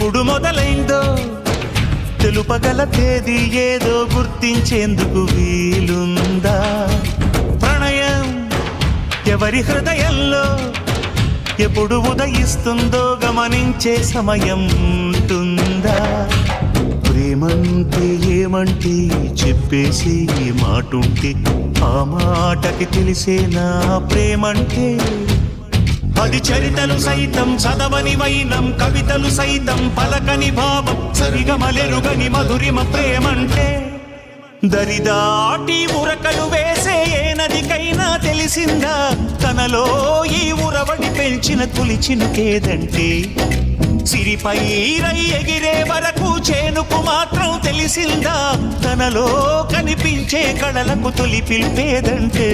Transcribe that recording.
ఎప్పుడు మొదలైందో తెలుపగల తేదీ ఏదో గుర్తించేందుకు వీలుందా? ప్రణయం ఎవరి హృదయంలో ఎప్పుడు ఉదయిస్తుందో గమనించే సమయం ఉంటుందా? ప్రేమంటే ఏమంటే చెప్పేసి ఈ మాటుంటే ఆ మాటకి తెలిసేనా ప్రేమంటే? అది చరితలు సైతం చదవని వైనం, కవితలు సైతం పలకని భావం, సరిగమలెరుగని మధురిమ ప్రేమంటే. దరిదాటి ఉరకలు వేసే ఏ నదికైనా తెలిసిందా తనలో ఈ ఉరవడి పెంచిన తొలి చినుకేదంటే? సిరిపై రై ఎగిరే వరకు చేనుకు మాత్రం తెలిసిందా తనలో కనిపించే కళలకు తొలి పిలిపేదంటే?